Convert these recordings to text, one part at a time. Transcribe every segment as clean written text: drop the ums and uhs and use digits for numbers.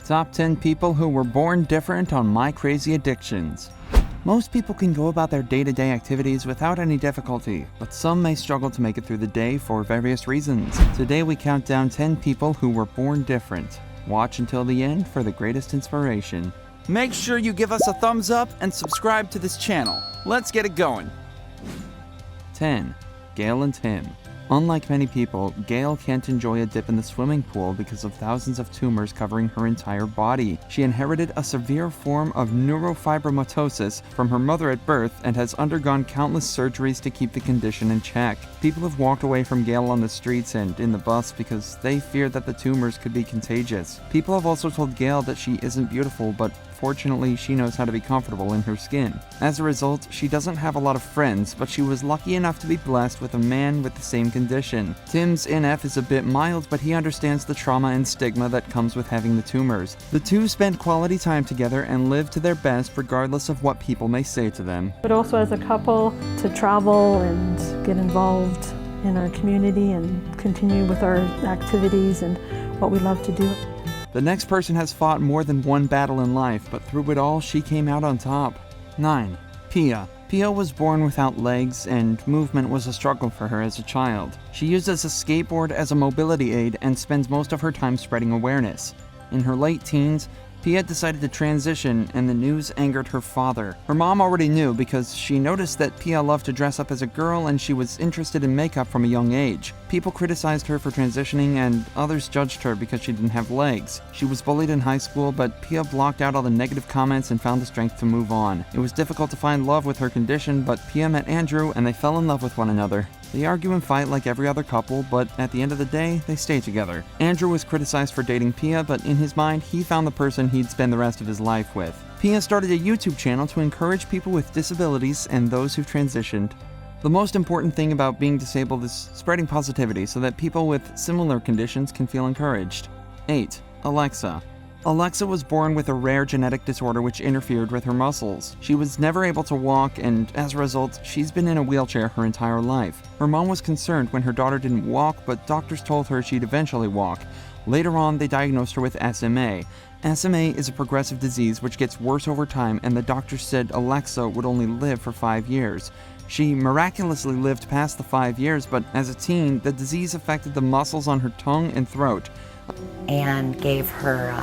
Top 10 people who were born different on My Crazy Addictions. Most people can go about their day-to-day activities without any difficulty, but some may struggle to make it through the day for various reasons. Today we count down 10 people who were born different. Watch until the end for the greatest inspiration. Make sure you give us a thumbs up and subscribe to this channel. Let's get it going. 10. Gael and Tim. Unlike many people, Gail can't enjoy a dip in the swimming pool because of thousands of tumors covering her entire body. She inherited a severe form of neurofibromatosis from her mother at birth and has undergone countless surgeries to keep the condition in check. People have walked away from Gail on the streets and in the bus because they fear that the tumors could be contagious. People have also told Gail that she isn't beautiful, but fortunately, she knows how to be comfortable in her skin. As a result, she doesn't have a lot of friends, but she was lucky enough to be blessed with a man with the same condition. Tim's NF is a bit mild, but he understands the trauma and stigma that comes with having the tumors. The two spend quality time together and live to their best regardless of what people may say to them. But also as a couple, to travel and get involved in our community and continue with our activities and what we love to do. The next person has fought more than one battle in life, but through it all, she came out on top. 9. Pia. Pia was born without legs, and movement was a struggle for her as a child. She uses a skateboard as a mobility aid and spends most of her time spreading awareness. In her late teens, Pia decided to transition, and the news angered her father. Her mom already knew because she noticed that Pia loved to dress up as a girl and she was interested in makeup from a young age. People criticized her for transitioning and others judged her because she didn't have legs. She was bullied in high school, but Pia blocked out all the negative comments and found the strength to move on. It was difficult to find love with her condition, but Pia met Andrew and they fell in love with one another. They argue and fight like every other couple, but at the end of the day, they stay together. Andrew was criticized for dating Pia, but in his mind, he found the person he'd spend the rest of his life with. Pia started a YouTube channel to encourage people with disabilities and those who've transitioned. The most important thing about being disabled is spreading positivity so that people with similar conditions can feel encouraged. 8. Alexa. Alexa was born with a rare genetic disorder which interfered with her muscles. She was never able to walk, and as a result, she's been in a wheelchair her entire life. Her mom was concerned when her daughter didn't walk, but doctors told her she'd eventually walk. Later on, they diagnosed her with SMA. SMA is a progressive disease which gets worse over time, and the doctors said Alexa would only live for 5 years. She miraculously lived past the 5 years, but as a teen, the disease affected the muscles on her tongue and throat. And gave her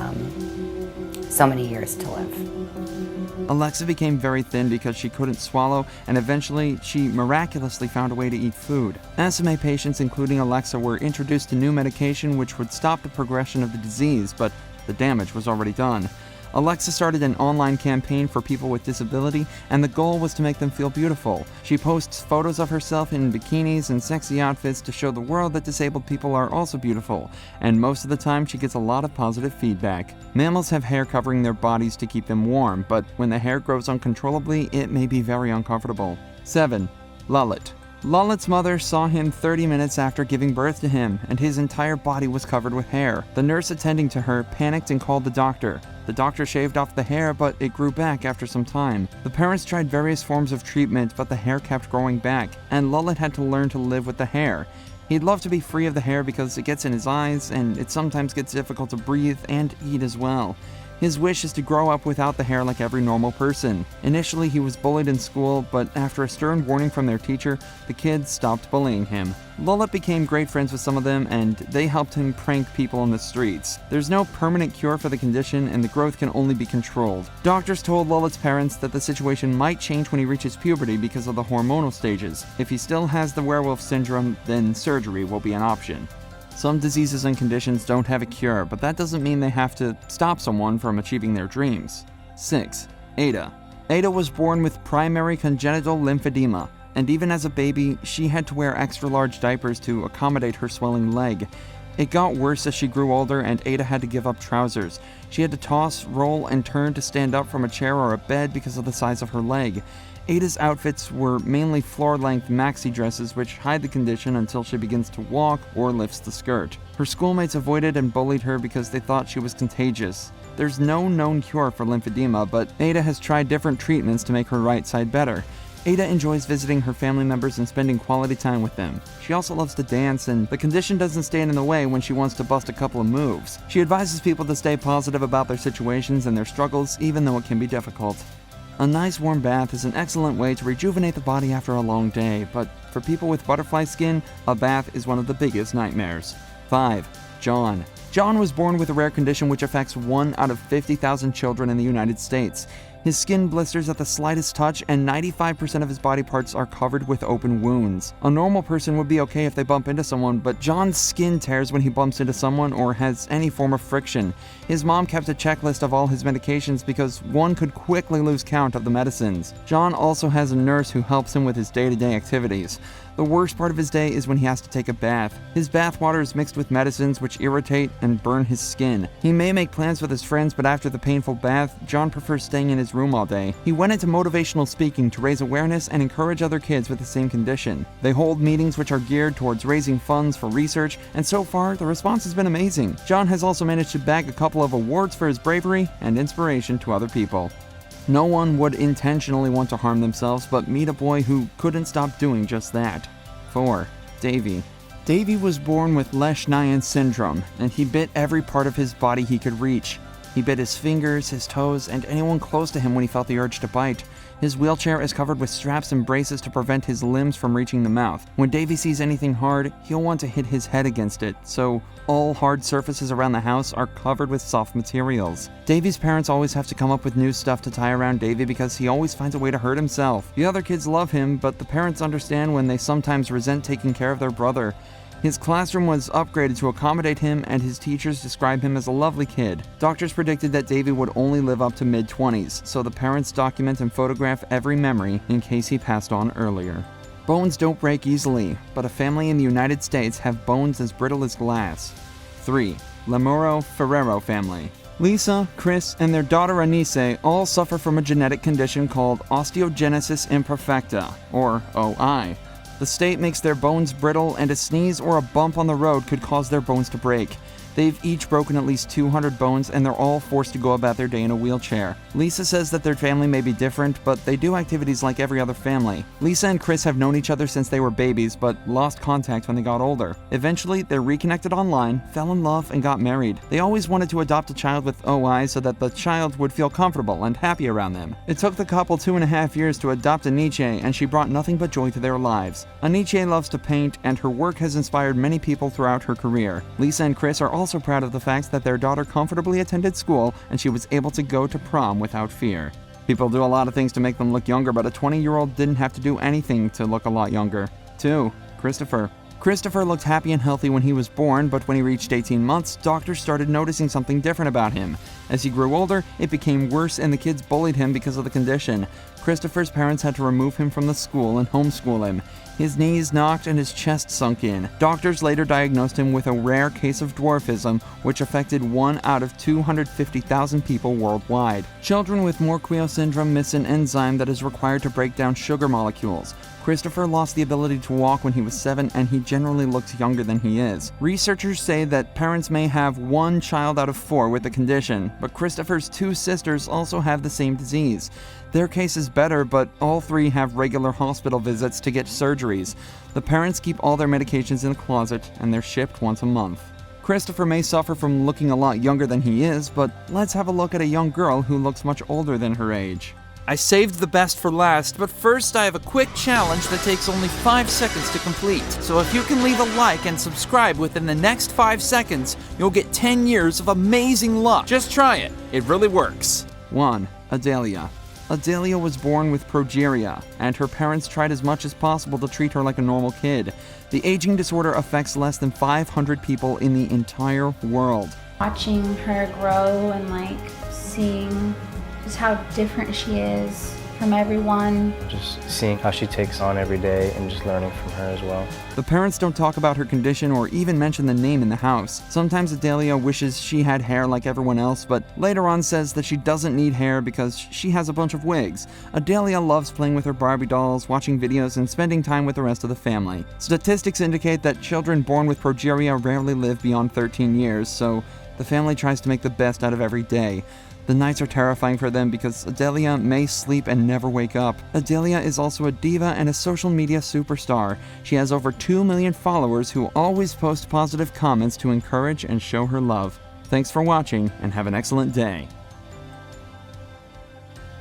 so many years to live. Alexa became very thin because she couldn't swallow, and eventually she miraculously found a way to eat food. SMA patients, including Alexa, were introduced to new medication which would stop the progression of the disease, but the damage was already done. Alexa started an online campaign for people with disability, and the goal was to make them feel beautiful. She posts photos of herself in bikinis and sexy outfits to show the world that disabled people are also beautiful, and most of the time she gets a lot of positive feedback. Mammals have hair covering their bodies to keep them warm, but when the hair grows uncontrollably, it may be very uncomfortable. 7. Mullet. Mullet's mother saw him 30 minutes after giving birth to him, and his entire body was covered with hair. The nurse attending to her panicked and called the doctor. The doctor shaved off the hair, but it grew back after some time. The parents tried various forms of treatment, but the hair kept growing back, and Mullet had to learn to live with the hair. He'd love to be free of the hair because it gets in his eyes, and it sometimes gets difficult to breathe and eat as well. His wish is to grow up without the hair like every normal person. Initially, he was bullied in school, but after a stern warning from their teacher, the kids stopped bullying him. Mullet became great friends with some of them, and they helped him prank people on the streets. There's no permanent cure for the condition, and the growth can only be controlled. Doctors told Mullet's parents that the situation might change when he reaches puberty because of the hormonal stages. If he still has the werewolf syndrome, then surgery will be an option. Some diseases and conditions don't have a cure, but that doesn't mean they have to stop someone from achieving their dreams. 6. Ada. Ada was born with primary congenital lymphedema, and even as a baby, she had to wear extra-large diapers to accommodate her swelling leg. It got worse as she grew older, and Ada had to give up trousers. She had to toss, roll, and turn to stand up from a chair or a bed because of the size of her leg. Ada's outfits were mainly floor-length maxi dresses which hide the condition until she begins to walk or lifts the skirt. Her schoolmates avoided and bullied her because they thought she was contagious. There's no known cure for lymphedema, but Ada has tried different treatments to make her right side better. Ada enjoys visiting her family members and spending quality time with them. She also loves to dance, and the condition doesn't stand in the way when she wants to bust a couple of moves. She advises people to stay positive about their situations and their struggles, even though it can be difficult. A nice warm bath is an excellent way to rejuvenate the body after a long day, but for people with butterfly skin, a bath is one of the biggest nightmares. 5. John. John was born with a rare condition which affects 1 out of 50,000 children in the United States. His skin blisters at the slightest touch, and 95% of his body parts are covered with open wounds. A normal person would be okay if they bump into someone, but John's skin tears when he bumps into someone or has any form of friction. His mom kept a checklist of all his medications because one could quickly lose count of the medicines. John also has a nurse who helps him with his day-to-day activities. The worst part of his day is when he has to take a bath. His bath water is mixed with medicines which irritate and burn his skin. He may make plans with his friends, but after the painful bath, John prefers staying in his room all day. He went into motivational speaking to raise awareness and encourage other kids with the same condition. They hold meetings which are geared towards raising funds for research, and so far, the response has been amazing. John has also managed to bag a couple of awards for his bravery and inspiration to other people. No one would intentionally want to harm themselves, but meet a boy who couldn't stop doing just that. 4. Davy. Davy was born with Lesch-Nyhan syndrome, and he bit every part of his body he could reach. He bit his fingers, his toes, and anyone close to him when he felt the urge to bite. His wheelchair is covered with straps and braces to prevent his limbs from reaching the mouth. When Davy sees anything hard, he'll want to hit his head against it, so all hard surfaces around the house are covered with soft materials. Davy's parents always have to come up with new stuff to tie around Davy because he always finds a way to hurt himself. The other kids love him, but the parents understand when they sometimes resent taking care of their brother. His classroom was upgraded to accommodate him, and his teachers describe him as a lovely kid. Doctors predicted that Davy would only live up to mid-20s, so the parents document and photograph every memory in case he passed on earlier. Bones don't break easily, but a family in the United States have bones as brittle as glass. 3. Lamoureux family. Lisa, Chris, and their daughter Anise all suffer from a genetic condition called osteogenesis imperfecta, or OI. The state makes their bones brittle, and a sneeze or a bump on the road could cause their bones to break. They've each broken at least 200 bones, and they're all forced to go about their day in a wheelchair. Lisa says that their family may be different, but they do activities like every other family. Lisa and Chris have known each other since they were babies, but lost contact when they got older. Eventually, they reconnected online, fell in love, and got married. They always wanted to adopt a child with OI so that the child would feel comfortable and happy around them. It took the couple 2.5 years to adopt Aniche, and she brought nothing but joy to their lives. Aniche loves to paint, and her work has inspired many people throughout her career. Lisa and Chris are also proud of the fact that their daughter comfortably attended school and she was able to go to prom without fear. People do a lot of things to make them look younger, but a 20-year-old didn't have to do anything to look a lot younger. 2. Christopher. Christopher looked happy and healthy when he was born, but when he reached 18 months, doctors started noticing something different about him. As he grew older, it became worse and the kids bullied him because of the condition. Christopher's parents had to remove him from the school and homeschool him. His knees knocked and his chest sunk in. Doctors later diagnosed him with a rare case of dwarfism, which affected 1 out of 250,000 people worldwide. Children with Lamoureux syndrome miss an enzyme that is required to break down sugar molecules. Christopher lost the ability to walk when he was 7, and he generally looks younger than he is. Researchers say that parents may have 1 child out of 4 with the condition, but Christopher's 2 sisters also have the same disease. Their case is better, but all 3 have regular hospital visits to get surgeries. The parents keep all their medications in a closet, and they're shipped once a month. Christopher may suffer from looking a lot younger than he is, but let's have a look at a young girl who looks much older than her age. I saved the best for last, but first I have a quick challenge that takes only 5 seconds to complete. So if you can leave a like and subscribe within the next 5 seconds, you'll get 10 years of amazing luck. Just try it. It really works. 1. Adalia. Adalia was born with progeria, and her parents tried as much as possible to treat her like a normal kid. The aging disorder affects less than 500 people in the entire world. Watching her grow and seeing just how different she is from everyone. Just seeing how she takes on every day and just learning from her as well. The parents don't talk about her condition or even mention the name in the house. Sometimes Adalia wishes she had hair like everyone else, but later on says that she doesn't need hair because she has a bunch of wigs. Adalia loves playing with her Barbie dolls, watching videos, and spending time with the rest of the family. Statistics indicate that children born with progeria rarely live beyond 13 years, so the The family tries to make the best out of every day. The nights are terrifying for them because Adalia may sleep and never wake up. Adalia is also a diva and a social media superstar. She has over 2 million followers who always post positive comments to encourage and show her love. Thanks for watching, and have an excellent day.